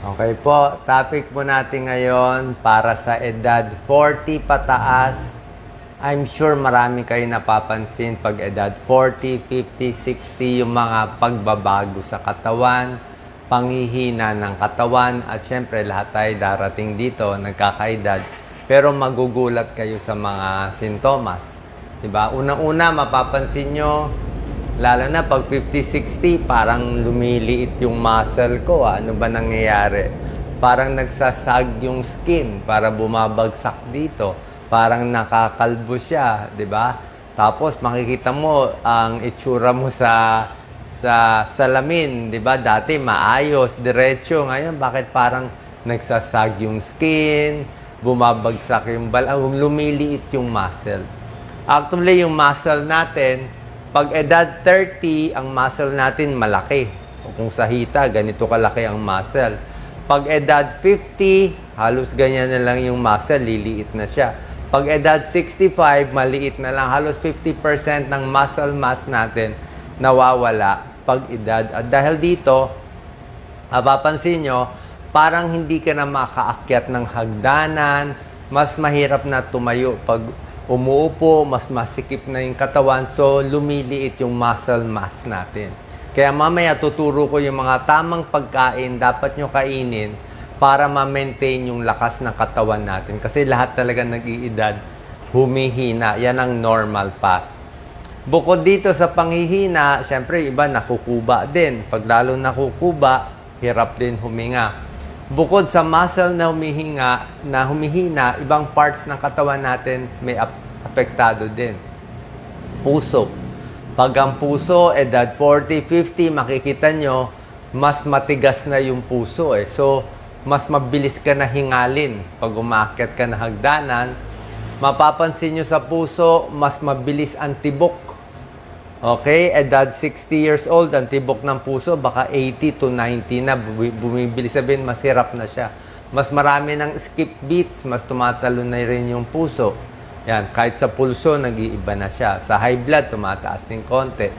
Okay po, topic po natin ngayon para sa edad 40 pataas. I'm sure marami kayo napapansin pag edad 40, 50, 60, yung mga pagbabago sa katawan, panghihina ng katawan, at syempre lahat tayo darating dito, nagkakaedad. Pero magugulat kayo sa mga sintomas. Diba? Unang-una, mapapansin nyo, lalo na pag 50-60, parang lumiliit yung muscle ko. Ano ba nangyayari? Parang nagsasag yung skin para bumabagsak dito. Parang nakakalbo siya, di ba? Tapos makikita mo ang itsura mo sa salamin, di ba? Dati maayos, diretso. Ngayon, bakit parang nagsasag yung skin, bumabagsak yung lumiliit yung muscle. Actually, yung muscle natin, pag edad 30, ang muscle natin malaki. O kung sa hita, ganito kalaki ang muscle. Pag edad 50, halos ganyan na lang yung muscle, liliit na siya. Pag edad 65, maliit na lang. Halos 50% ng muscle mass natin nawawala pag edad. At dahil dito, mapapansin nyo, parang hindi ka na makaakyat ng hagdanan, mas mahirap na tumayo pag umuupo, mas masikip na yung katawan, so lumiliit yung muscle mass natin. Kaya mamaya tuturo ko yung mga tamang pagkain dapat nyo kainin para ma-maintain yung lakas ng katawan natin. Kasi lahat talaga nag-iedad, humihina. Yan ang normal path. Bukod dito sa panghihina, syempre iba nakukuba din. Pag lalo nakukuba, hirap din huminga. Bukod sa muscle na humihina, ibang parts ng katawan natin may apektado din. Puso. Pag ang puso, edad 40, 50, makikita nyo, mas matigas na yung puso eh. So, mas mabilis ka na hingalin pag umaakyat ka na hagdanan. Mapapansin nyo sa puso, mas mabilis ang tibok. Okay, edad 60 years old, ang tibok ng puso, baka 80 to 90 na, bumibili, sabihin, mas hirap na siya. Mas marami ng skip beats, mas tumatalo na rin yung puso. Yan, kahit sa pulso, nag-iiba na siya. Sa high blood, tumataas din konti.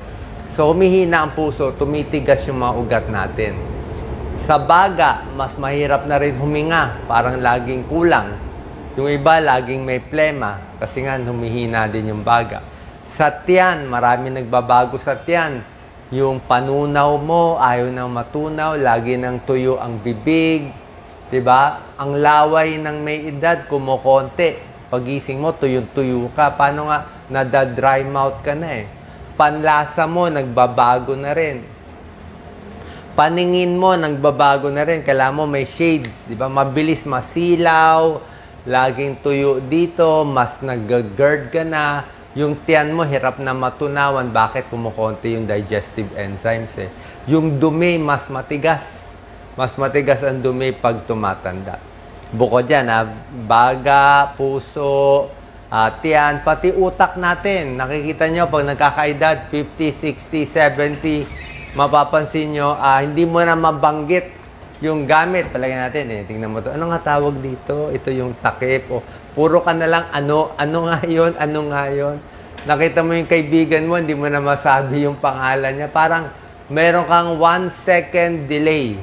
So, humihina ang puso, tumitigas yung mga ugat natin. Sa baga, mas mahirap na rin huminga, parang laging kulang. Yung iba, laging may plema, kasi nga humihina din yung baga. Sa tiyan, marami nagbabago sa tiyan. Yung panunaw mo, ayaw nang matunaw, lagi nang tuyo ang bibig. Diba? Ang laway ng may edad, kumukonti. Pagising mo, tuyo-tuyo ka. Paano nga? Nada-dry mouth ka na eh. Panlasa mo, nagbabago na rin. Paningin mo, nagbabago na rin. Kailangan mo may shades. Diba? Mabilis masilaw, laging tuyo dito, mas nag-GERD ka na. Yung tiyan mo, hirap na matunawan. Bakit? Kumukonti yung digestive enzymes eh. Yung dumi, mas matigas. Mas matigas ang dumi pag tumatanda. Bukod dyan, baga, puso, tiyan, pati utak natin. Nakikita nyo, pag nagkakaedad, 50, 60, 70, mapapansin nyo, hindi mo na mabanggit yung gamit. Palagay natin, tingnan mo to. Ano nga tawag dito? Ito yung takip. O, puro ka na lang, ano nga yun? Ano nga yun? Nakita mo yung kaibigan mo, hindi mo na masabi yung pangalan niya. Parang meron kang 1 second delay.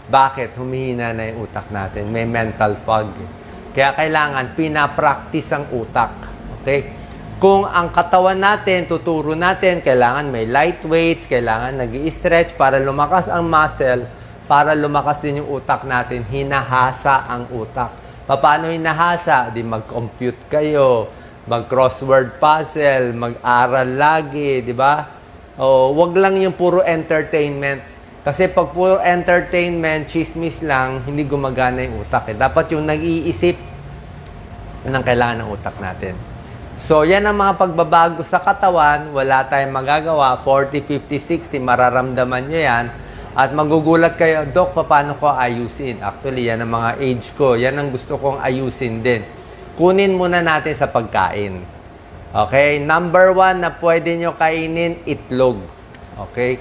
Bakit? Humihina na yung utak natin. May mental fog. Kaya kailangan pinapractice ang utak. Okay? Kung ang katawan natin, tuturo natin, kailangan may light weights, kailangan nag-i-stretch para lumakas ang muscle, para lumakas din yung utak natin, hinahasa ang utak. Paano hinahasa? Di mag-compute kayo, mag-crossword puzzle, mag-aral lagi, di ba? O, wag lang yung puro entertainment. Kasi pag puro entertainment, chismis lang, hindi gumagana yung utak. Dapat yung nag-iisip ng kailangan ng utak natin. So, yan ang mga pagbabago sa katawan. Wala tayong magagawa. 40, 50, 60, mararamdaman nyo yan. At magugulat kayo, Dok, paano ko ayusin? Actually, yan ang mga age ko. Yan ang gusto kong ayusin din. Kunin muna natin sa pagkain. Okay? Number 1 na pwede nyo kainin, itlog. Okay?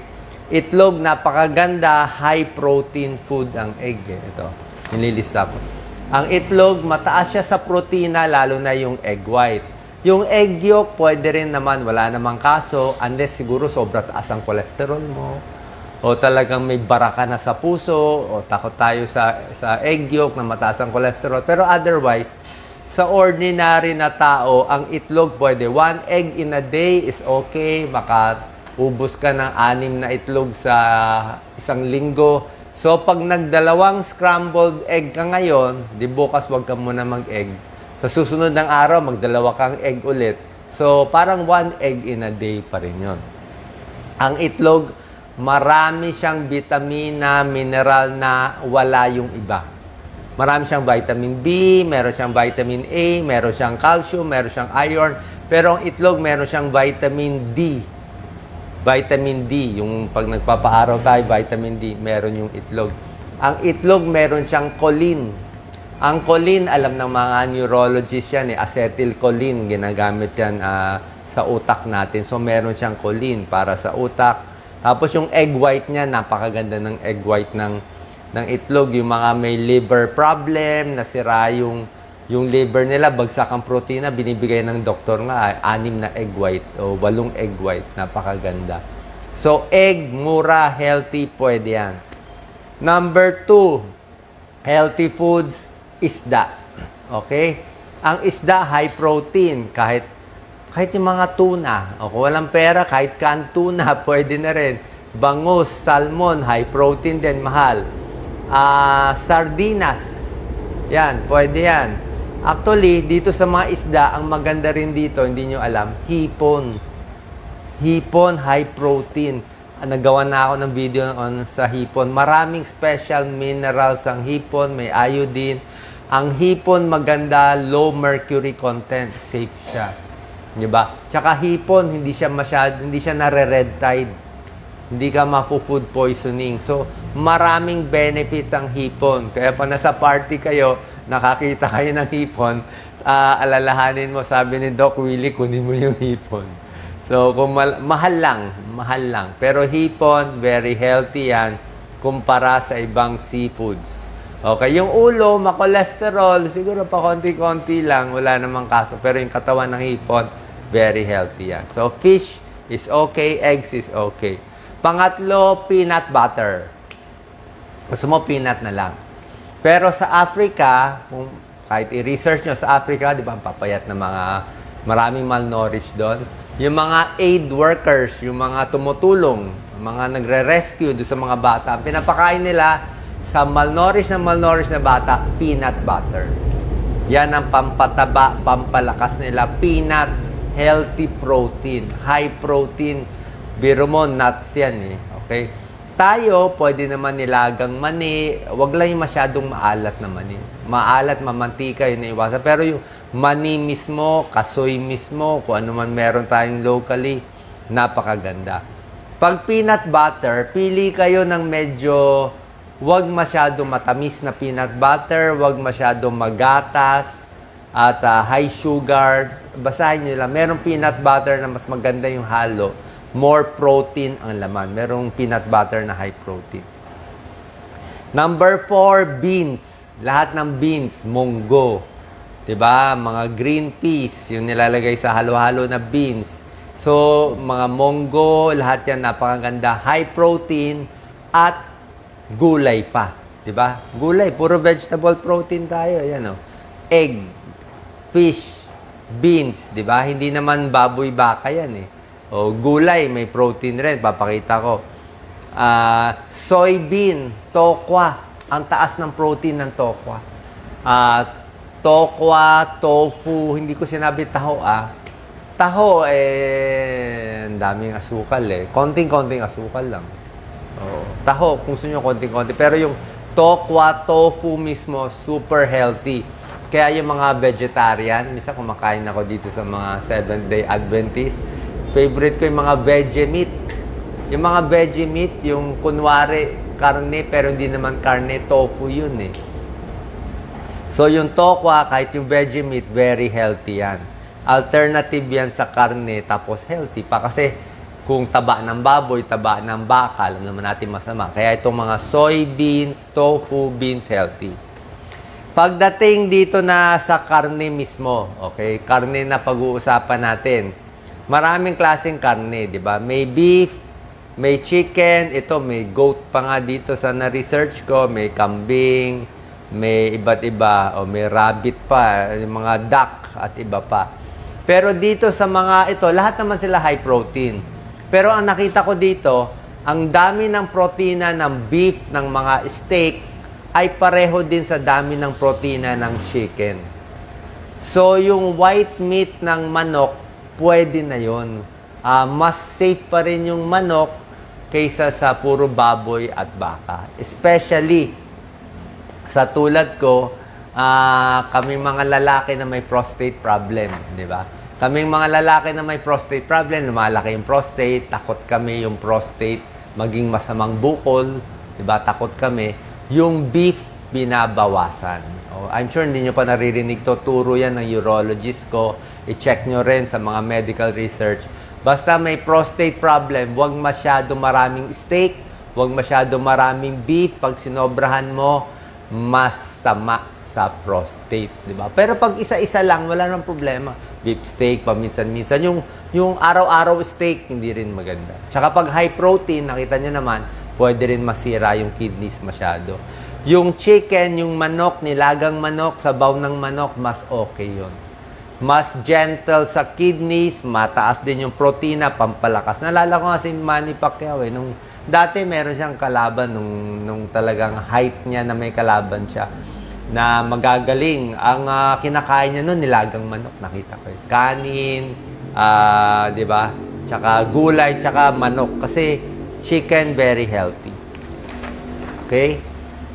Itlog, napakaganda, high-protein food ang egg. Ito, nililista ko. Ang itlog, mataas siya sa protina, lalo na yung egg white. Yung egg yolk, pwede rin naman, wala namang kaso, unless siguro sobra taas ang cholesterol mo. o talagang may baraka na sa puso, o takot tayo sa egg yolk na mataas ang cholesterol. Pero otherwise, sa ordinary na tao, ang itlog pwede. 1 egg in a day is okay. Makaubos ka ng 6 na itlog sa isang linggo. So, pag nagdalawang scrambled egg ka ngayon, di bukas wag ka muna mag-egg. Sa susunod ng araw, magdalawa kang egg ulit. So, parang 1 egg in a day pa rin yun. Ang itlog, marami siyang vitamina, mineral na wala yung iba. Marami siyang vitamin B, meron siyang vitamin A, meron siyang calcium, meron siyang iron. Pero ang itlog, meron siyang vitamin D. Vitamin D, yung pag nagpapaaraw tayo, vitamin D, meron yung itlog. Ang itlog, meron siyang choline. Ang choline, alam ng mga neurologists yan, acetylcholine, ginagamit yan sa utak natin. So, meron siyang choline para sa utak. Tapos yung egg white niya, napakaganda ng egg white ng itlog. Yung mga may liver problem, nasira yung liver nila, bagsak ang protina, binibigay ng doktor nga, 6 na egg white o 8 egg white. Napakaganda. So, egg, mura, healthy, pwede yan. Number 2, healthy foods, isda. Okay? Ang isda, high protein. Kahit yung mga tuna, o kung walang pera, kahit canned tuna, pwede na rin. Bangus, salmon, high protein din, mahal. Sardinas, yan, pwede yan. Actually, dito sa mga isda, ang maganda rin dito, hindi nyo alam, hipon. Hipon, high protein. Nagawa na ako ng video sa hipon. Maraming special minerals ang hipon, may iodine. Ang hipon maganda, low mercury content, safe siya. Diba? Tsaka hipon, hindi siya nare-red tide. Hindi ka mapu-food poisoning. So, maraming benefits ang hipon. Kaya pa nasa party kayo, nakakita kayo ng hipon, alalahanin mo, sabi ni Doc Willie, kunin mo yung hipon. So, kung mahal lang. Pero hipon, very healthy yan kumpara sa ibang seafoods. Okay, yung ulo, ma-cholesterol, siguro pa konti-konti lang, wala namang kaso. Pero yung katawan ng hipon, very healthy yan. So, fish is okay, eggs is okay. Pangatlo, peanut butter. Gusto mo, peanut na lang. Pero sa Africa, kahit i-research nyo sa Africa, di ba, ang papayat na maraming malnourished doon. Yung mga aid workers, yung mga tumutulong, mga nagre-rescue doon sa mga bata, pinapakain nila sa malnourished na bata, peanut butter. Yan ang pampataba, pampalakas nila. Peanut, healthy protein, high protein. Biro mo, nuts yan eh. Okay? Tayo, pwede naman nilagang mani. Huwag lang yung masyadong maalat na mani. Maalat, mamantika, yun na iwasan. Pero yung mani mismo, kasoy mismo, kung ano man meron tayong locally, napakaganda. Pag peanut butter, pili kayo ng medyo huwag masyadong matamis na peanut butter, huwag masyadong magatas, at high sugar. Basahin nyo lang. Merong peanut butter na mas maganda yung halo. More protein ang laman. Merong peanut butter na high protein. Number 4, beans. Lahat ng beans, munggo. Diba? Mga green peas, yung nilalagay sa halo-halo na beans. So, mga munggo, lahat yan napakaganda. High protein at gulay pa. Diba? Gulay, puro vegetable protein tayo. Ayan, oh. Egg, fish, beans. Diba? Hindi naman baboy baka yan eh. O, gulay, may protein rin. Papakita ko. Soybean, tokwa. Ang taas ng protein ng tokwa. Tokwa, tofu, hindi ko sinabi taho Taho, ang daming asukal eh. Konting-konting asukal lang. Taho, kung gusto nyo konting-konti. Pero yung tokwa, tofu mismo, super healthy. Kaya yung mga vegetarian, misa kumakain ako dito sa mga Seventh-day Adventist. Favorite ko yung mga veggie meat. Yung mga veggie meat, yung kunwari karne, pero hindi naman karne, tofu yun eh. So yung tokwa, kahit yung veggie meat, very healthy yan. Alternative yan sa karne, tapos healthy pa. Kasi kung taba ng baboy, taba ng baka, alam naman natin masama. Kaya itong mga soybeans, tofu, beans, healthy. Pagdating dito na sa karne mismo, okay? Karne na pag-uusapan natin. Maraming klaseng karne, di ba? May beef, May chicken, ito may goat pa nga dito sa na-research ko, may kambing, may iba't iba, o may rabbit pa, yung mga duck at iba pa. Pero dito sa mga ito, lahat naman sila high protein. Pero ang nakita ko dito, ang dami ng protina ng beef, ng mga steak, ay pareho din sa dami ng protina ng chicken. So, yung white meat ng manok, pwede na yun. Mas safe pa rin yung manok kaysa sa puro baboy at baka. Especially, sa tulad ko, kami mga lalaki na may prostate problem, di ba? Kaming mga lalaki na may prostate problem, lumalaki yung prostate, takot kami yung prostate, maging masamang bukol, di ba? Takot kami. Yung beef, binabawasan. I'm sure hindi nyo pa naririnig to. Turo yan ng urologist ko. I-check nyo rin sa mga medical research. Basta may prostate problem, huwag masyado maraming steak, huwag masyado maraming beef. Pag sinobrahan mo, masama sa prostate, di ba? Pero pag isa-isa lang, wala nang problema. Beef steak, paminsan-minsan. Yung araw-araw steak, hindi rin maganda. Tsaka pag high protein, nakita nyo naman, pwede rin masira yung kidneys masyado. Yung chicken, yung manok, nilagang manok, sabaw ng manok, mas okay yun. Mas gentle sa kidneys, mataas din yung protina, pampalakas. Nalala ko nga si Manny Pacquiao dati meron siyang kalaban nung talagang height niya na may kalaban siya na magagaling. Ang kinakain niya nun, nilagang manok, nakita ko yun. Kanin, di ba? Tsaka gulay, tsaka manok. Kasi chicken, very healthy. Okay?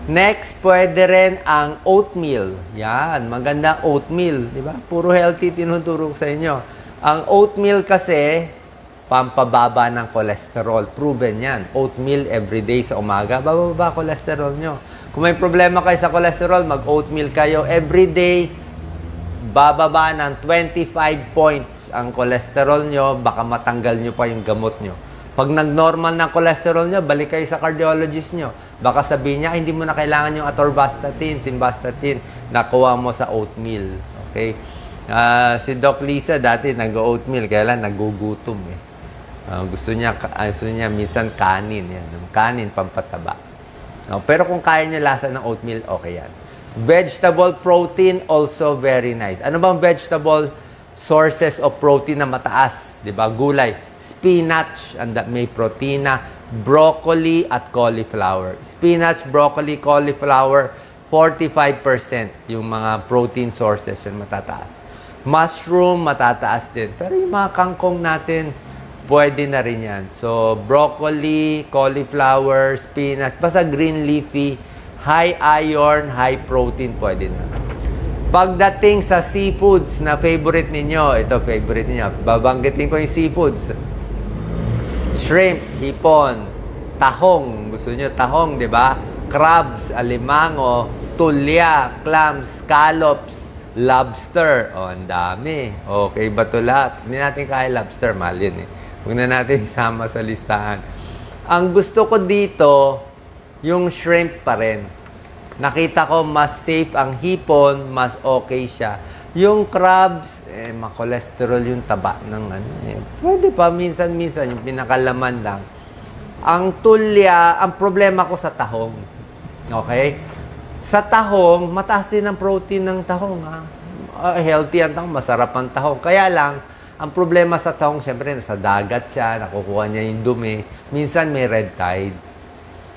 Next, pwede rin ang oatmeal. Yan, maganda oatmeal. Di ba? Puro healthy tinuturo sa inyo. Ang oatmeal kasi, pampababa ng cholesterol. Proven yan. Oatmeal everyday sa umaga, bababa cholesterol nyo. Kung may problema kayo sa cholesterol, mag-oatmeal kayo. Everyday, bababa ng 25 points ang cholesterol nyo. Baka matanggal nyo pa yung gamot nyo. Pag nag-normal ng cholesterol nyo, balik kayo sa cardiologist nyo. Baka sabihin niya, hindi mo na kailangan yung atorvastatin, simvastatin, nakuha mo sa oatmeal. Okay? Si Doc Lisa dati nag-oatmeal, kaya lang nagugutom eh. Gusto niya minsan kanin. Yan. Kanin, pampataba. Pero kung kaya niya lasa ng oatmeal, okay yan. Vegetable protein, also very nice. Ano bang vegetable sources of protein na mataas? Diba? Gulay. Spinach, may protina, broccoli at cauliflower. Spinach, broccoli, cauliflower, 45% yung mga protein sources yun matataas. Mushroom, matataas din. Pero yung mga kangkong natin, pwede na rin yan. So, broccoli, cauliflower, spinach, basta green leafy, high iron, high protein, pwede na. Pagdating sa seafoods na favorite ninyo, ito favorite ninyo, babanggitin ko yung seafoods. Shrimp, hipon, tahong, gusto nyo tahong, di ba? Crabs, alimango, tulya, clams, scallops, lobster. Ang dami. Okay ba ito lahat? Hindi natin kaya lobster, mahal yun eh. Huwag na natin isama sa listahan. Ang gusto ko dito, yung shrimp pa rin. Nakita ko mas safe ang hipon, mas okay siya. Yung crabs, ma-cholesterol yung taba ng Pwede pa, minsan-minsan, yung pinakalaman lang. Ang tulya, ang problema ko sa tahong. Okay? Sa tahong, mataas din ang protein ng tahong. Healthy ang tahong, masarap ang tahong. Kaya lang, ang problema sa tahong, syempre, nasa dagat siya, nakukuha niya yung dumi. Minsan may red tide.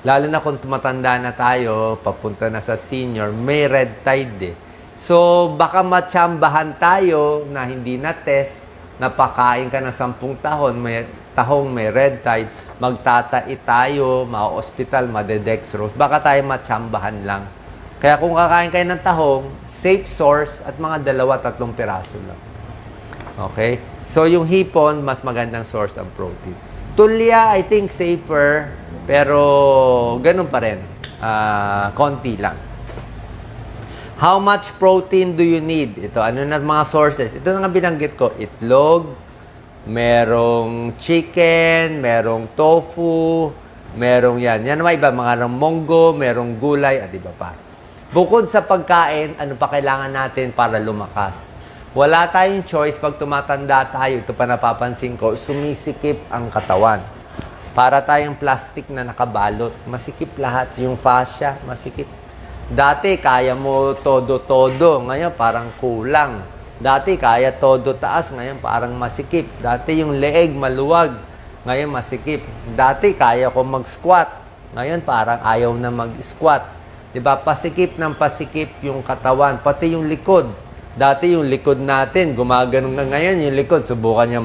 Lalo na kung tumatanda na tayo, papunta na sa senior, may red tide eh. So, baka matsambahan tayo na hindi na-test, napakain ka ng 10 tahong may red tide, magtatai tayo, ma-hospital, madedextrose, baka tayo matsambahan lang. Kaya kung kakain kayo ng tahong, safe source at mga 2-3 piraso lang. Okay? So, yung hipon, mas magandang source ang protein. Tulya, I think safer, pero ganun pa rin. Konti lang. How much protein do you need? Ito, ano na mga sources? Ito na nga binanggit ko. Itlog, merong chicken, merong tofu, merong yan. Yan naman iba, mga monggo, merong gulay, at iba pa. Bukod sa pagkain, ano pa kailangan natin para lumakas? Wala tayong choice pag tumatanda tayo. Ito pa napapansin ko, sumisikip ang katawan. Para tayong plastic na nakabalot. Masikip lahat. Yung fascia, masikip. Dati, kaya mo todo-todo. Ngayon, parang kulang. Dati, kaya todo taas. Ngayon, parang masikip. Dati, yung leeg maluwag. Ngayon, masikip. Dati, kaya ko mag-squat. Ngayon, parang ayaw na mag-squat. Diba? Pasikip ng pasikip yung katawan. Pati yung likod. Dati, yung likod natin, gumaganon na ngayon. Yung likod, subukan niya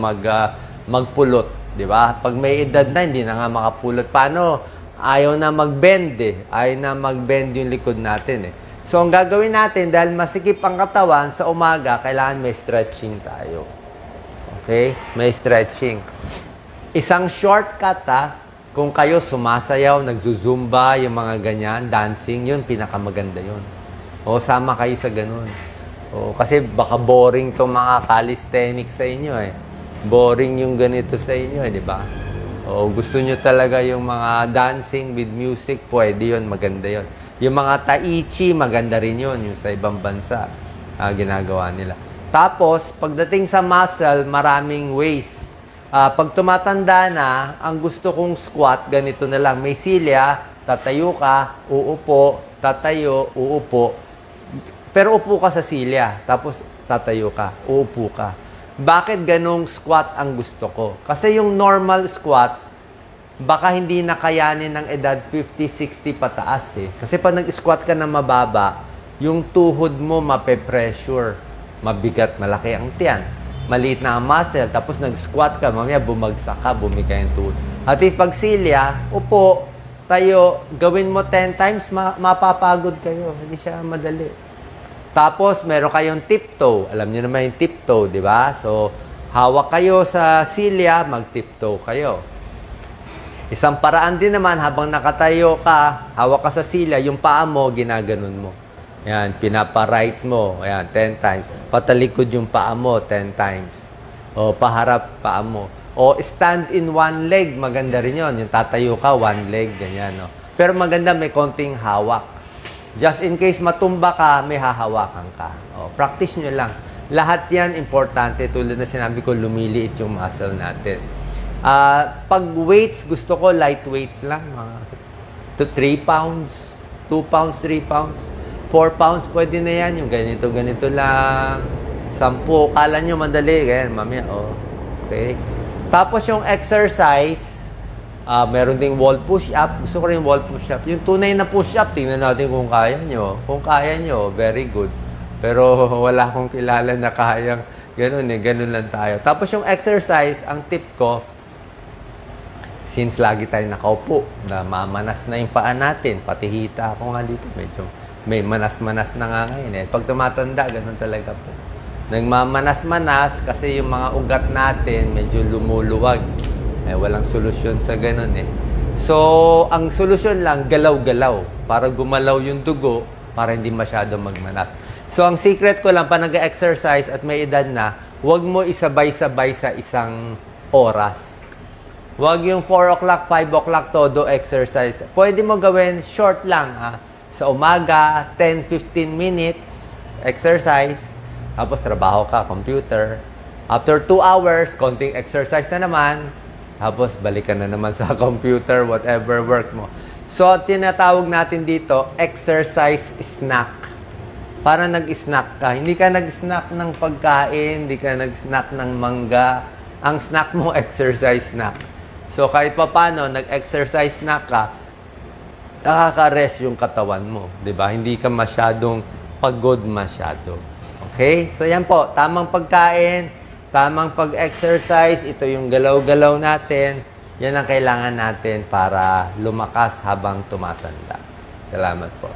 magpulot. Diba? Pag may edad na, hindi na nga makapulot. Paano? Ayaw na mag-bend eh. Ayaw na mag-bend yung likod natin eh. So, ang gagawin natin, dahil masikip ang katawan, sa umaga, kailangan may stretching tayo. Okay? May stretching. Isang shortcut kung kayo sumasayaw, nagzuzumba, yung mga ganyan, dancing, yun, pinakamaganda yun. O, sama kayo sa ganun. O, kasi baka boring itong mga calisthenics sa inyo eh. Boring yung ganito sa inyo eh, di ba? O gusto nyo talaga yung mga dancing with music, pwede yun, maganda yun. Yung mga tai chi, maganda rin yun, yung sa ibang bansa, ginagawa nila. Tapos, pagdating sa muscle, maraming ways. Pag tumatanda na, ang gusto kong squat, ganito na lang. May silya, tatayo ka, uupo, tatayo, uupo. Pero upo ka sa silya, tapos tatayo ka, uupo ka. Bakit ganong squat ang gusto ko? Kasi yung normal squat, baka hindi nakayanin ng edad 50, 60 pataas eh. Kasi pag nag-squat ka na mababa, yung tuhod mo mape-pressure. Mabigat, malaki ang tiyan. Maliit na ang muscle, tapos nag-squat ka, mamaya bumagsak ka, bumigay yung tuhod. At if pag silya, upo, tayo, gawin mo 10 times, mapapagod kayo. Hindi siya madali. Tapos, meron kayong tiptoe. Alam niyo naman yung tiptoe, di ba? So, hawak kayo sa silya, mag-tiptoe kayo. Isang paraan din naman, habang nakatayo ka, hawak ka sa silya, yung paa mo, ginaganon mo. Ayan, pinapa-right mo. Ayan, 10 times. Patalikod yung paa mo, 10 times. O, paharap paa mo. O, stand in one leg. Maganda rin yun. Yung tatayo ka, one leg, ganyan. No? Pero maganda, may konting hawak. Just in case matumba ka, may hahawakan ka. O, practice nyo lang. Lahat yan importante. Tulad na sinabi ko, lumiliit yung muscle natin. Pag weights, gusto ko light weights lang. To 3 pounds, 2 pounds, 3 pounds. 4 pounds, pwede na yan. Yung ganito lang. 10. Kala nyo madali. Ganyan, mamaya. Oh. Okay. Tapos yung exercise, meron ding wall push-up. Gusto ko rin wall push-up. Yung tunay na push-up, tingnan natin kung kaya nyo. Kung kaya nyo, very good. Pero wala akong kilala na kayang ganun eh. Ganun lang tayo. Tapos yung exercise, ang tip ko, since lagi tayo nakaupo, na mamanas na yung paa natin, pati hita ako nga dito, medyo may manas-manas na nga ngayon eh. Pag tumatanda, ganun talaga po. Nagmamanas-manas kasi yung mga ugat natin medyo lumuluwag. Eh, walang solusyon sa ganun eh. So, ang solusyon lang, galaw-galaw. Para gumalaw yung dugo, para hindi masyado magmanas. So, ang secret ko lang, pa nag-exercise at may edad na, huwag mo isabay-sabay sa isang oras. Huwag yung 4 o'clock, 5 o'clock todo exercise. Pwede mo gawin short lang. Sa umaga, 10-15 minutes exercise. Tapos trabaho ka, computer. After 2 hours, konting exercise na naman. Tapos, balikan na naman sa computer, whatever work mo. So, tinatawag natin dito, exercise snack. Para nag-snack ka. Hindi ka nag-snack ng pagkain, hindi ka nag-snack ng mangga. Ang snack mo, exercise snack. So, kahit pa paano, nag-exercise snack ka, nakaka-rest yung katawan mo. Diba? Hindi ka masyadong pagod masyado. Okay? So, yan po. Tamang pagkain, tamang pag-exercise, ito yung galaw-galaw natin. Yan ang kailangan natin para lumakas habang tumatanda. Salamat po.